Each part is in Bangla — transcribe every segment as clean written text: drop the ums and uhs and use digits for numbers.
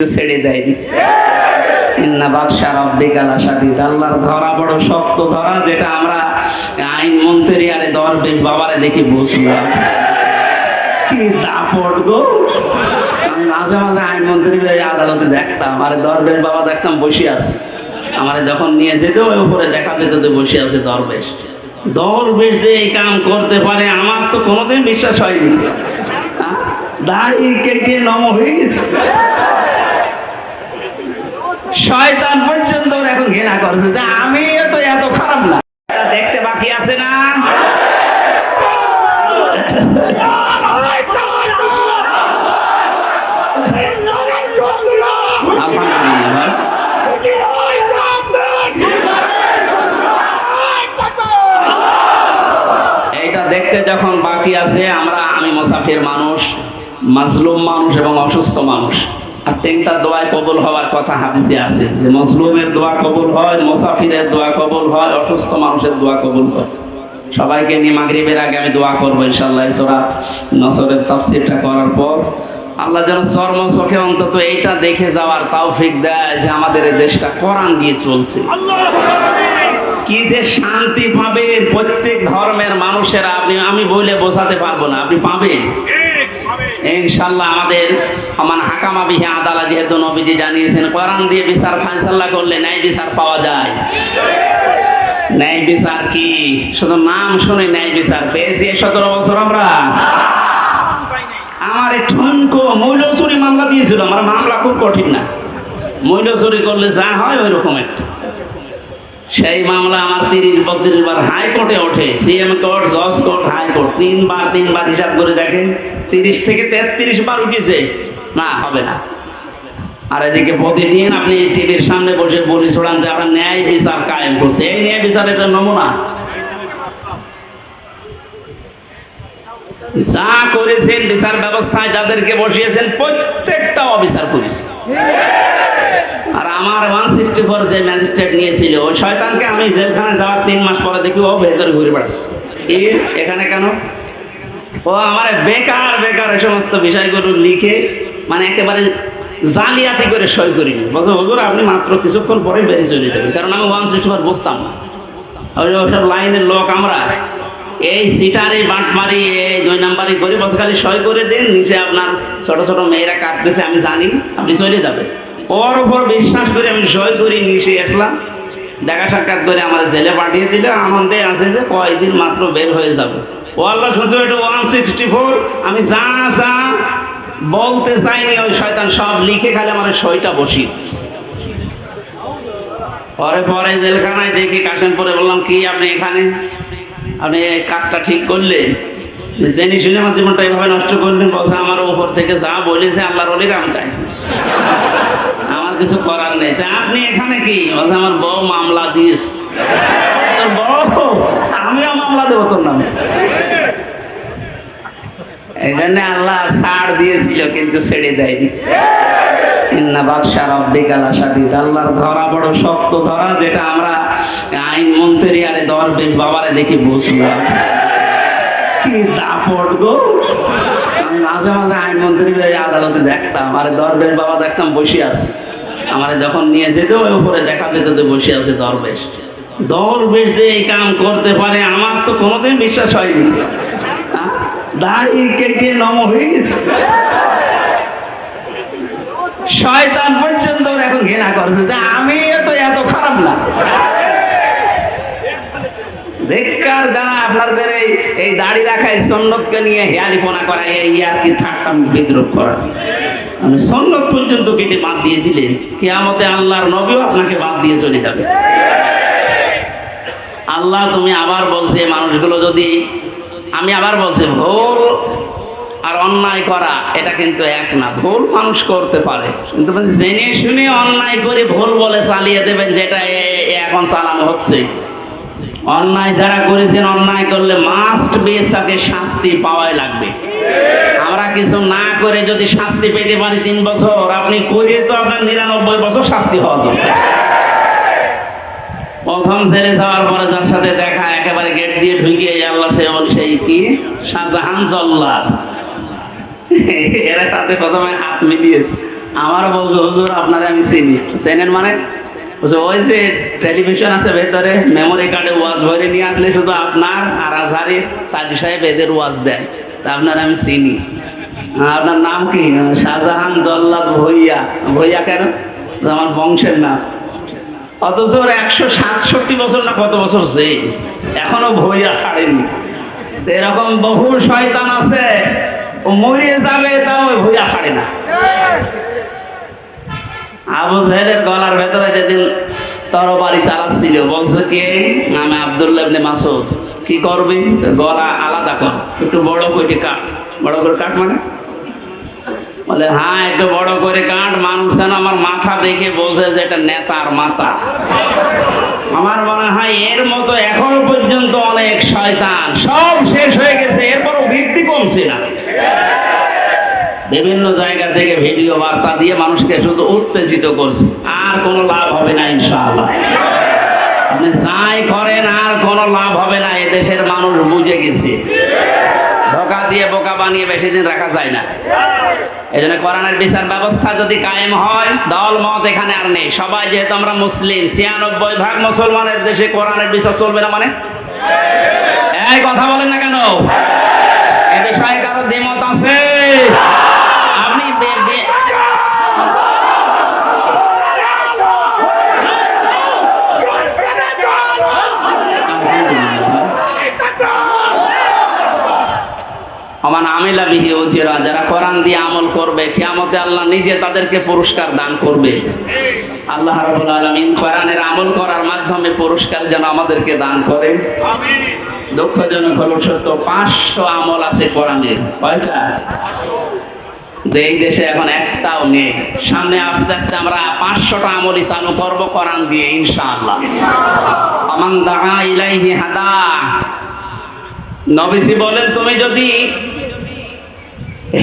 ছেড়ে দেয়নি। ইন্না বাদশা রাব্বিকা লাশাদীদ, আল্লাহর ধরা বড় শক্ত ধরা, যেটা আমরা আইন মন্ত্রী আরে দরবেশ বাবারে দেখি বুঝলাম কি দাপট গো। আমি মাঝে মাঝে আইন মন্ত্রী আদালতে দেখতাম, আরে দরবেশ বাবা দেখতাম বসে আছে, আমারে যখন নিয়ে যেত ওই উপরে দেখা যেত যে বসে আছে দরবেশ। দরবেশ যে এই কাম করতে পারে আমার তো কোনোদিন বিশ্বাস হয়নি। দাড়ি কেটে নম হয়ে গেছে, শয়তান পর্যন্ত এখন ঘৃণা করছে যে আমি তো এত খারাপ না। দেখতে বাকি আছে না? এইটা দেখতে যখন বাকি আছে, আমি মুসাফির মানুষ, মাজলুম মানুষ এবং অসুস্থ মানুষ, আর তিনটা দোয়া কবুল হওয়ার কথা হাদিসে আছে যে মজলুমের দোয়া কবুল হয়, মুসাফিরের দোয়া কবুল হয়, অসুস্থ মানুষের দোয়া কবুল হয়। সবাইকে নিয়ে মাগরিবের আগে আমি দোয়া করবো ইনশাআল্লাহ। সূরা নসরের তাফসীরটা করার পর আল্লাহ যেন চর্ম চোখে অন্তত এইটা দেখে যাওয়ার তৌফিক দেয় যে আমাদের এই দেশটা কোরআন দিয়ে চলছে। কি যে শান্তি পাবে প্রত্যেক ধর্মের মানুষেরা, আমি বলে বোঝাতে পারবো না, আপনি পাবেন ইনশাআল্লাহ। আমাদের আমান হাকামা বিহি আদালা, যেহেতু নবীজি জানিয়েছেন কোরআন দিয়ে বিচার ফায়সালা করলে ন্যায় বিচার পাওয়া যায়। ন্যায় বিচার কি শুধু নাম শুনে ন্যায় বিচার পেয়েছি 17 বছর আমরা। আমার ঠুনকো মূল্য চুরি মামলা দিয়েছিল, আমার মামলা খুব কঠিন না, মূল্য চুরি করলে যা হয় ওই রকম একটা। সেই মামলা আমার 30-32 বার হাইকোর্টে ওঠে, সিএম কোর্ট, জজ কোর্ট, হাইকোর্ট, তিনবার হিসাব করে দেখেন 30 থেকে 33 বার উঠেছে, না হবে না। আর এদিকে প্রতিদিন আপনি টিভির সামনে বসে বলি ছড়ান যে আপনার ন্যায় বিচার কায়েম করছে। এই ন্যায় বিচার এটা নমুনা, যা করেছেন বিচার ব্যবস্থায় যাদেরকে বসিয়েছেন প্রত্যেকটা অবিচার করেছে। আর আমার 164 যে ম্যাজিস্ট্রেট নিয়েছিল ওই শয়তানকে আমি জেলখানে যাওয়ার 3 মাস পরে দেখি ও ভেতরে ঘুরে বেড়াচ্ছে। এখানে কেন? ও আমার বেকার এই সমস্ত বিষয়গুলো লিখে মানে একেবারে জালিয়াতি করে সই করিনি। বলছে হুজুর আপনি মাত্র কিছুক্ষণ পরে বেরিয়ে চলে যাবেন, কারণ আমি 164 বসতাম না। ওইসব লাইনের লোক আমরা, এই সিটারি বাঁটমারি এই 2 নাম্বারই করে বসে খালি সই করে দেন, নিচে আপনার ছোট ছোট মেয়েরা কাটতেছে আমি জানি, আপনি চলে যাবেন। ওর উপর বিশ্বাস করে আমি সই করি, নিচে আসলাম, দেখা সাক্ষাৎ করে আমার জেলে পাঠিয়ে দিলে আনন্দে আছে যে কয়েকদিন মাত্র বের হয়ে যাবে। ও আল্লাহ শুনছো এটা 164, আমি যা বলতে চাইনি ওই শয়তান সব লিখে খালি আমার সইটা বসিয়ে দিয়েছে। পরে জেলখানায় দেখি কাশেমপুরে, বললাম কি আপনি এখানে, আপনি কাজটা ঠিক করলেন, জেনে শুনে আমার জীবনটা এইভাবে নষ্ট করলেন? বলছে আমার উপর থেকে যা বলেছে আল্লাহর ওলিরা আমি তাই আমার কিছু করার নেই। তা আপনি এখানে কি? বলছে আমার বউ মামলা দিয়েছে। বউ? আমিও মামলা দেবো তোর নামে। এখানে আল্লাহ ছাড় দিয়েছিল কিন্তু ছেড়ে দেয়নি। ইন্না বাদশা রাব্বিকা লাশাদীদ, আল্লাহর ধরা বড় শক্ত ধরা, যেটা আমরা আইন মন্ত্রী আরে দরবেশ বাবারে দেখি বুঝলাম কি দাপট গো। আমি মাঝে মাঝে আইন মন্ত্রী আদালতে দেখতাম, আরে দরবেশ বাবা দেখতাম বসে আছে, আমারে যখন নিয়ে যেত ওই উপরে দেখা যেত যে বসে আছে দরবেশ। দরবেশ যে এই কাম করতে পারে আমার তো কোনোদিন বিশ্বাস হয়নি। দাড়ি কেটে নম হয়ে গেছে, শয়তান পর্যন্ত এখন ঘৃণা করছে যে আমি তো এত খারাপ না। বেকার জানা আপনাদের এই দাড়ি রাখা সুন্নতকে নিয়ে হেয়ালিপনা করা, এই আর কি ঠাট্টা বিদ্রুপ করা। আপনি সুন্নত পর্যন্ত কেটে বাদ দিয়ে দিলেন, কিয়ামতে আল্লাহর নবীও আপনাকে বাদ দিয়ে চলে যাবে। আল্লাহ তুমি আবার বলছে মানুষগুলো যদি, আমি আবার বলছি ভুল আর অন্যায় করা এটা কিন্তু এক না। ভুল মানুষ করতে পারে, কিন্তু জেনে শুনে অন্যায় করে ভুল বলে চালিয়ে দেবেন, যেটা এখন চালানো হচ্ছে। অন্যায় যারা করেছেন, অন্যায় করলে মাস্ট বি তাকে শাস্তি পাওয়াই লাগবে। আমরা কিছু না করে যদি শাস্তি পেতে পারি 3 বছর, আপনি করে তো আপনার 99 বছর শাস্তি হওয়া দরকার। প্রথম ছেড়ে যাওয়ার পরে যার সাথে দেখা, একেবারে গেট দিয়ে ঢুকে আল্লাহ সেই কি শাহজাহান জল্লাদ, এরা তাতে প্রথমে হাত মিলিয়েছে, আমার বলছো হুজুর আপনারা আমি চিনি। চেনেন মানে? ওই যে টেলিভিশন আছে ভেতরে, মেমোরি কার্ডে ওয়াজ ভরে নিয়ে আসলে শুধু আপনার আর আজহারি সাজু সাহেব এদের ওয়াজ দেয়, তা আপনারা আমি চিনি। আপনার নাম কি? শাহজাহান জল্লাদ ভুইয়া। ভুইয়া কেন? আমার বংশের নাম। অথচ ওর 167 বছর না কত বছর যে এখনো ভুইয়া ছাড়েনি। এরকম বহু শয়তান আছে, ও মরিয়ে যাবে তাও ওই ভুইয়া ছাড়ে না। আবু জাহেলের গলার ভেতরে যেদিন তরবারি চালাচ্ছিল, বলছে কি আমি আব্দুল্লাহ ইবনে মাসউদ, কি করবি? গলা আলাদা কর, একটু বড় করে কাট। বড় করে কাট মানে? বলে হ্যাঁ একটু বড় করে কাট। মানুষ যেন আমার মাথা দেখে বোঝে যে এটা নেতার মাথা। আমার মনে হয় এর মতো এখনো পর্যন্ত অনেক শয়তান, সব শেষ হয়ে গেছে, এরপরও ভিত্তি কমছে না। বিভিন্ন জায়গা থেকে ভিডিও বার্তা দিয়ে মানুষকে শুধু উত্তেজিত করছে, আর কোনো লাভ হবে না ইনশাআল্লাহ। আপনি যাই করেন আর কোনো লাভ হবে না, এদেশের মানুষ বুঝে গেছে। ধোঁকা দিয়ে বোকা বানিয়ে বেশি দিন রাখা যায় না। এই জন্য কোরআনের বিচার ব্যবস্থা যদি কায়েম হয়, দল মত এখানে আর নেই। সবাই যেহেতু আমরা মুসলিম, 96% মুসলমানের দেশে কোরআনের বিচার চলবে না মানে? এই কথা বলেন না কেন? এ বিষয়ে কারো দ্বিমত আছে? আপনি আমার আমিলা বিহি উজিরা, যারা কোরআন দিয়ে আমল করবে কিয়ামতে আল্লাহ নিজে তাদেরকে পুরস্কার দান করবে। আল্লাহ রাব্বুল আলামিন কোরআনের আমল করার মাধ্যমে পুরস্কার যেন আমাদেরকে দান করেন। আমিন। দুঃখজনক হলো সত্য, 500 আমল আছে কোরআনের। কয়টা? এই দেশে এখন একটাও নেই। সামনে আস্তে আস্তে আমরা 500টা আমলই চালু করব কোরআন দিয়ে ইনশাআল্লাহ। আমান দাআ ইলাইহি হাদা। নবীজি বলেন তুমি যদি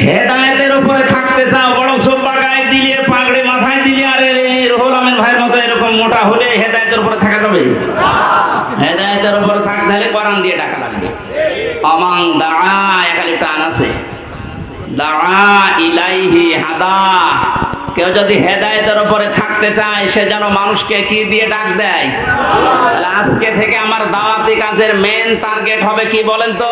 হেদায়েতের উপরে থাকতে চাও, বড় সোপা গায়ে দিলে, পাগড়ি মাথায় দিলে, আরে রুহুল আমিন ভাইয়ের মতো এরকম মোটা হলে হেদায়েতের উপরে থাকা যাবে? হেদায়েতের উপরে থাকতে হলে কোরআন দিয়ে ডাকা লাগবে। আমান দাআ, এখানে টান আছে, দাআ ইলাইহি হাদা। কেউ যদি হেদায়েতের উপরে থাকতে চায়, সে যেন মানুষকে কি দিয়ে ডাক দেয়? আজকে থেকে আমার দাওয়াতি কাজের মেন টার্গেট হবে কি বলেন তো?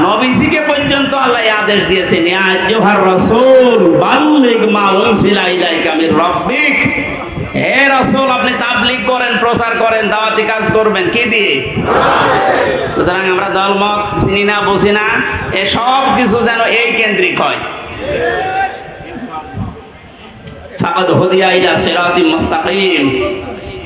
নবীজিকে পর্যন্ত আল্লাহ আদেশ দিয়েছেন, ইয়া আইয়ুহার রাসূল বাল্লিগ মা উনজিলা ইলাইকা মির রাব্বিক। হে রাসূল, আপনি তাবলীগ করেন, প্রচার করেন, দাওয়াতি কাজ করবেন কি দিয়ে? সুতরাং আমরা দলমত চিনি না, বুঝি না, এ সব কিছু যেন এই কেন্দ্রিক হয়। ফাকাদ হুদিয়া ইলা সিরাতিম মুস্তাকিম।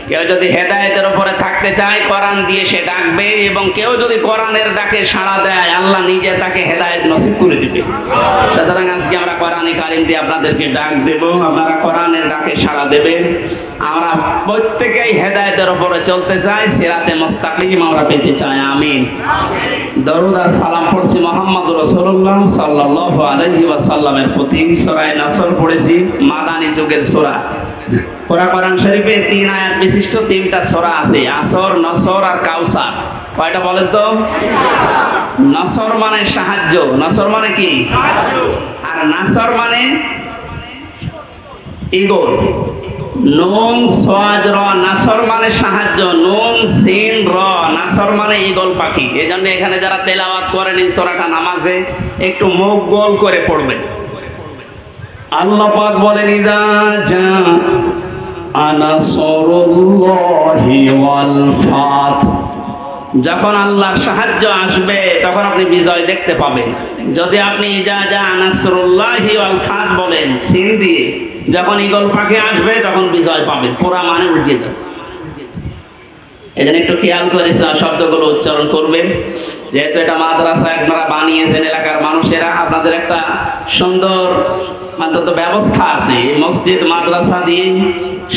কেউ যদি হেদায়েতের উপরে থাকতে চায়, কোরআন দিয়ে সে ডাকবে, এবং কেউ যদি কোরআনের ডাকে সাড়া দেয়, আল্লাহ নিজে তাকে হেদায়েত নসিব করে দিবে। সুতরাং আজকে আমরা কোরআনে কারিম দিয়ে আপনাদেরকে ডাক দেব, আপনারা কোরআনের ডাকে সাড়া দেবেন। আমরা প্রত্যেকেই হেদায়েতের উপরে চলতে চাই, সিরাতে মুস্তাকিম আমরা পেতে চাই। আমিন। দরুদ আর সালাম পড়ছি মুহাম্মদুর রাসূলুল্লাহ সাল্লাল্লাহু আলাইহি ওয়াসাল্লামের প্রতি। সূরা নাসর পড়েছি, মাদানী যুগের সূরা। কোরআন শরীফে 3 আয়াত বিশিষ্ট 3টা সূরা আছে, আসর, নসর আর কাউসার। কয়টা বলেন তো? নসর মানে সাহায্য। নসর মানে কি? আর নাসর মানে ঈগল। নুন সাদ র, নাসর মানে সাহায্য। নুন সিন র, নাসর মানে ঈগল পাখি। এজন্য এখানে যারা তেলাওয়াত করেন এই সূরাটা নামাজে একটু মুখ গোল করে পড়বেন। আল্লাহ পাক বলেন, ইযা জা আনাসরুল্লাহি ওয়াল ফাত। যখন আল্লাহর সাহায্য আসবে তখন আপনি বিজয় দেখতে পাবেন। যদি আপনি ইযা জা আনাসরুল্লাহি ওয়াল ফাত বলেন সিন দিয়ে, যখন ঈগল পাখি আসবে তখন বিজয় পাবেন। পুরা মানে উল্টে যাচ্ছে। এজন্য একটু খেয়াল করে শব্দগুলো উচ্চারণ করবেন। যেহেতু এটা মাদ্রাসা আপনারা বানিয়েছেন, এলাকার মানুষেরা, আপনাদের একটা সুন্দর অন্তত ব্যবস্থা আছে। মসজিদ মাদ্রাসা দিয়ে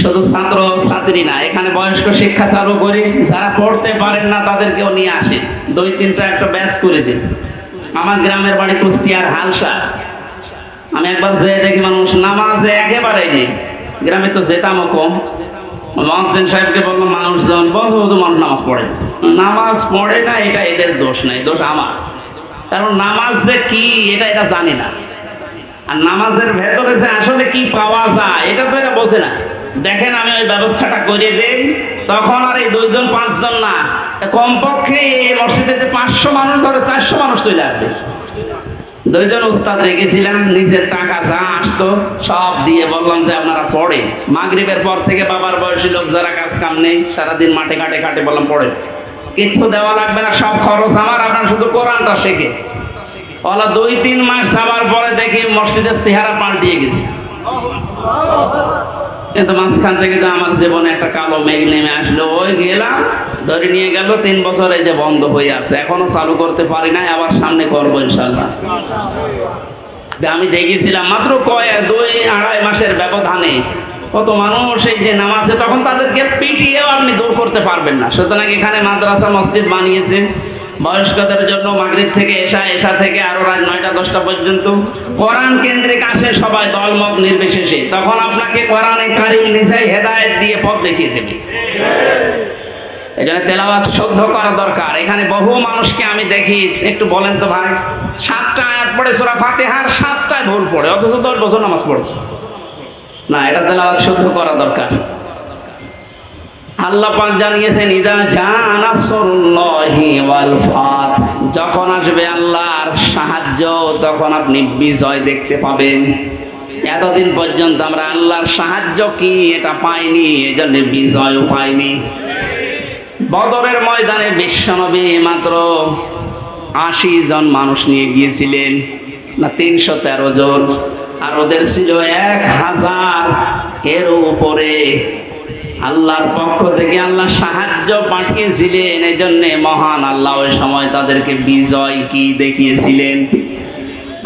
শুধু ছাত্র ছাত্রী না, এখানে বয়স্ক শিক্ষা চালু করি, যারা পড়তে পারেন না তাদেরকেও নিয়ে আসে, 2-3টা একটা ব্যাচ করে দিন। আমার গ্রামের বাড়ি কুষ্টিয়ার হালসা। আমি একবার যেয়ে দেখি মানুষ নামাজে একেবারেই নেই। গ্রামে তো যেতামও কম। মহসিন সাহেবকে বললাম, মানুষ যেমন বহুত মানুষ নামাজ পড়ে, নামাজ পড়ে না, এটা এদের দোষ নাই, দোষ আমার। কারণ নামাজ যে কি এটা জানি না। আর নামাজের ভেতরে যে আসলে কি পাওয়া যায় এটা তো এরা বোঝে না। দেখেন আমি ওই ব্যবস্থাটা করে দেই, তখন আর এই 2 জন 5 জন না, কমপক্ষে এই মসজিদে 500 মানুষ, ধরো 400 মানুষ চলে আসবে। 2 জন উস্তাদ রেখেছিলাম, নিজের টাকা যা আসতো সব দিয়ে বললাম যে আপনারা পড়েন। মাগরিবের পর থেকে বাবার বয়সী লোক যারা কাজ কাম নেই, সারাদিন মাঠে ঘাটে কাটে, বললাম পড়েন, কিচ্ছু দেওয়া লাগবে না, সব খরচ আমার, আপনার শুধু কোরআনটা শেখে। ওলা 2-3 মাস যাবার পরে দেখি মসজিদের চেহারা পাল্টিয়ে গেছে। কিন্তু মাঝখান থেকে তো আমার জীবনে একটা কালো মেঘ নেমে আসলো, ওই গেলাম, ধরে নিয়ে গেল। 3 বছর এই যে বন্ধ হয়ে আছে, এখনো চালু করতে পারি নাই, আবার সামনে করবো ইনশাল্লাহ। আমি দেখেছিলাম মাত্র 2-2.5 মাসের ব্যবধানে কত মানুষ এই যে নামাজে, তখন তাদেরকে পিটিয়েও আপনি দূর করতে পারবেন না। সুতরাং এখানে মাদ্রাসা মসজিদ বানিয়েছে বয়স্কদের জন্য, মাগরিব থেকে এশা থেকে আরো রাত 9টা-10টা পর্যন্ত কোরআন কেন্দ্রিক আসে সবাই, দলমত নির্বিশেষে। তখন আপনাকে কোরআনে কারীম নিজেই হেদায়েত দিয়ে পথ দেখিয়ে দেবে। এই জন্য তেলাওয়াত শুদ্ধ করা দরকার। এখানে বহু মানুষকে আমি দেখি, একটু বলেন তো ভাই, 7টা আয়াত পড়ে সূরা ফাতিহার 7টায় ভুল পড়ে, অথচ 10 বছর নামাজ পড়ছে না। এটা তেলাওয়াত শুদ্ধ করা দরকার। আল্লাহ পাক জানিয়েছেন, ইদা জাআ নাসরুল্লাহি ওয়াল ফাত, যখন আসবে আল্লাহর সাহায্য তখন আপনি বিজয় দেখতে পাবেন। এতদিন পর্যন্ত আমরা আল্লাহর সাহায্য কি এটা পাইনি, এজন্য বিজয়ও পাইনি। বদরের ময়দানে বিশ্বনবী মাত্র 80 জন মানুষ নিয়ে গিয়েছিলেন, না 313 জন, আর ওদের ছিল 1000 এর উপরে। আল্লাহর পক্ষ থেকে আল্লাহ সাহায্য পাঠিয়েছিলেন, এই জন্য মহান আল্লাহ ওই সময় তাদেরকে বিজয় কি দেখিয়েছিলেন।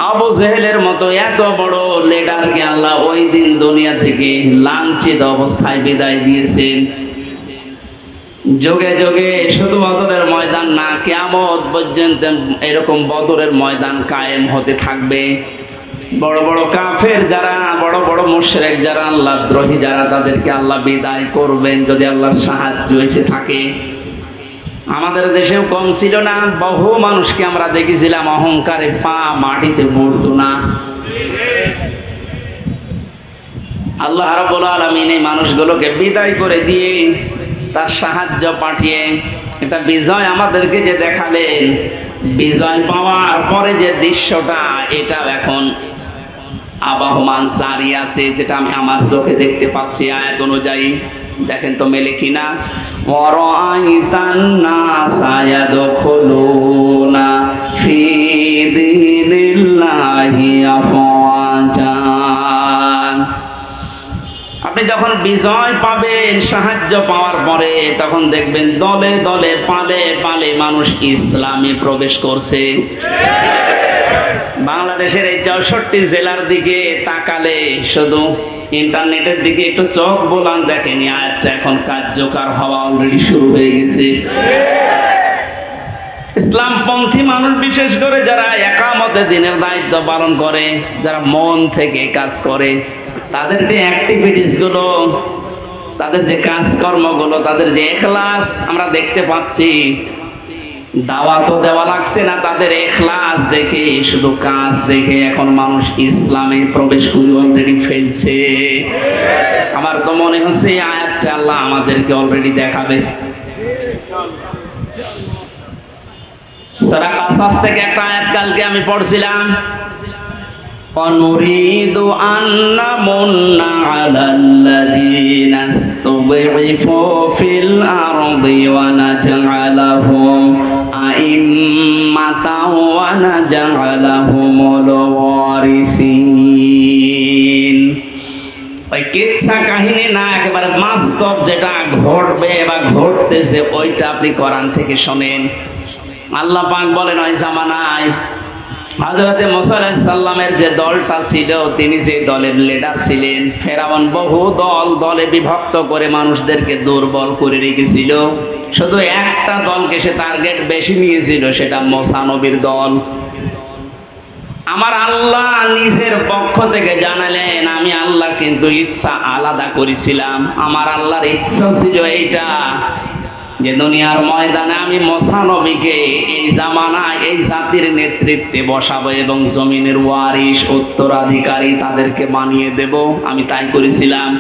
আবু জেহেলের মতো এত বড় লিডারকে আল্লাহ ওই দিন দুনিয়া থেকে লাঞ্ছিত অবস্থায় বিদায় দিয়েছেন। যুগে যুগে শুধু বদরের ময়দান না, কিয়ামত পর্যন্ত এরকম বদরের ময়দান কায়েম হতে থাকবে। বড় বড় কাফের যারা, বড় বড় মুশরিক যারা, আল্লাহ দ্রোহী যারা, তাদেরকে আল্লাহ বিদায় করবেন যদি আল্লাহর সাহায্য এসে থাকে। আমাদের দেশেও কম ছিল না, বহু মানুষকে আমরা দেখেছিলাম অহংকারে পা মাটিতে পড়তো না। আল্লাহ রাব্বুল আলামিন এই মানুষগুলোকে বিদায় করে দিয়ে তার সাহায্য পাঠিয়ে এটা বিজয় আমাদেরকে যে দেখালেন, বিজয় পাওয়ার পরে যে দৃশ্যটা, এটা এখন আবাহমান জারি আছে, যেটা আমি আমার চোখে দেখতে পাচ্ছি আয়াত অনুযায়ী। দেখেন তো মেলে কিনা। ওয়ারাআইতান নাসা ইয়াদখুলুনা ফি দীনিল্লাহি আফওয়াজা। আপনি যখন বিজয় পাবেন, সাহায্য পাওয়ার পরে, তখন দেখবেন দলে দলে, পালে পালে মানুষ ইসলামে প্রবেশ করছে। বাংলাদেশের এই 64 জেলার দিকে তাকালে, শুধু ইন্টারনেটের দিকে একটু চোখ বোলান, দেখেনি আয়াতটা এখন কার্যকর হওয়া অলরেডি শুরু হয়ে গেছে। ইসলামপন্থী মানুষ, বিশেষ করে যারা একামতে দিনের দায়িত্ব পালন করে, যারা মন থেকে কাজ করে, তাদের যে অ্যাক্টিভিটিস গুলো, তাদের যে কাজকর্মগুলো, তাদের যে ইখলাস আমরা দেখতে পাচ্ছি। দাওয়াতও দেওয়া লাগছে না, তাদের ইখলাস দেখে, শুধু কাজ দেখে এখন মানুষ ইসলামে প্রবেশ করে অলরেডি ফেলছে। আমার তো মনে হচ্ছে এই আয়াতটা আল্লাহ আমাদেরকে অলরেডি দেখাবে। সূরা কাসাস থেকে একটা আয়াত কালকে আমি পড়ছিলাম, অনুরিদু আন্না মুন্না আলাল্লাযীনা ইসতুযইফু ফিল আরদি ওয়া নাজআলাহুম আইম্মাতাও ওয়া নাজআলাহুমুল ওয়ারিসিন। ওই কিচ্ছা কাহিনী না, একেবারে বাস্তব যেটা ঘটবে বা ঘটতেছে, ওইটা আপনি কোরআন থেকে শোনেন। আল্লাহ পাক বলেন, ওই জামানায় হযরতে মুসা আলাইহিস সালামের যে দলটা ছিল, তিনি যে দলের লিডার ছিলেন, ফেরাউন বহু দলে বিভক্ত করে মানুষদেরকে দুর্বল করে রেখেছিল। শুধু একটা দলকে সে টার্গেট বেশি নিয়েছিল, সেটা মুসা নবীর দল। আমার আল্লাহ নিজের পক্ষ থেকে জানালেন, আমি আল্লাহ কিন্তু ইচ্ছা আলাদা করেছিলাম। আমার আল্লাহর ইচ্ছা ছিল এইটা, যে দুনিয়ার ময়দানে আমি মুসা নবীকে এই জামানায় এই জাতির নেতৃত্বে বসাবো এবং জমিনের ওয়ারিশ উত্তরাধিকারী তাদেরকে বানিয়ে দেব। আমি তাই করেছিলাম।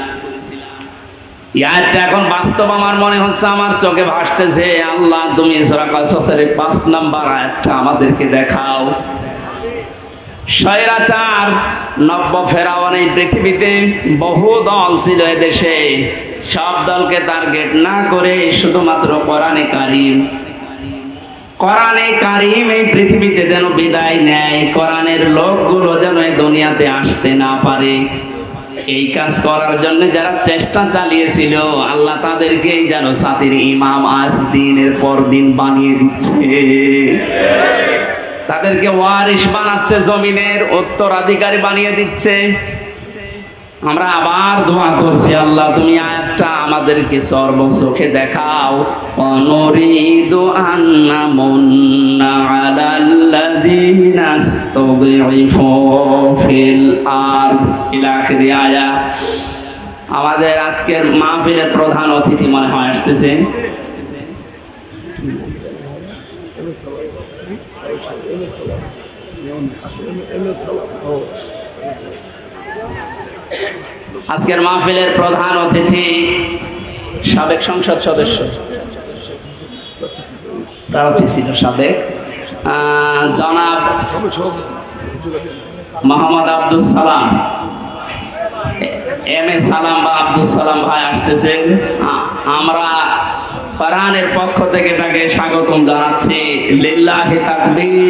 ইয়ারটা এখন বাস্তব আমার মনে হচ্ছে, আমার চোখে ভাসতেছে। আল্লাহ তুমি সূরা কাসসের 5 নাম্বার আয়াতটা আমাদেরকে দেখাও। স্বৈরাচার নব্য ফেরাউন এই পৃথিবীতে বহু দল ছিল এদেশে, সব দলকে টার্গেট না করে শুধুমাত্র কোরআনে কারিম এই পৃথিবীতে যেন বিদায় নেয়, কোরআনের লোকগুলো যেন এই দুনিয়াতে আসতে না পারে, এই কাজ করার জন্য যারা চেষ্টা চালিয়েছিল আল্লাহ তাদেরকেই যেন জাতির ইমাম আজ দিনের পর দিন বানিয়ে দিচ্ছে, তাদেরকে ওয়ারিশ বানাচ্ছে, জমিনের উত্তরাধিকারী বানিয়ে দিচ্ছে। আমরা আবার দোয়া করছি, আল্লাহ তুমি আয়াতটা আমাদেরকে সর্বচোখে দেখাও। অনুরিদু আন্না মুন্না আলাল্লাযীনা ইসতুযইফু ফিল আরদ ইলা আখির আয়াত। আমাদের আজকের মাহফিলের প্রধান অতিথি মনে হয় আসতেছেন। আজকের মাহফিলের প্রধান অতিথি সাবেক সংসদ সদস্য, প্রার্থী ছিল সাবেক, জনাব মোহাম্মদ আব্দুল সালাম, এম এ সালাম বা আব্দুল সালাম ভাই আসতেছেন। আমরা কোরআনের পক্ষ থেকে তাকে স্বাগতম জানাচ্ছি। লিল্লাহি তাকবীর।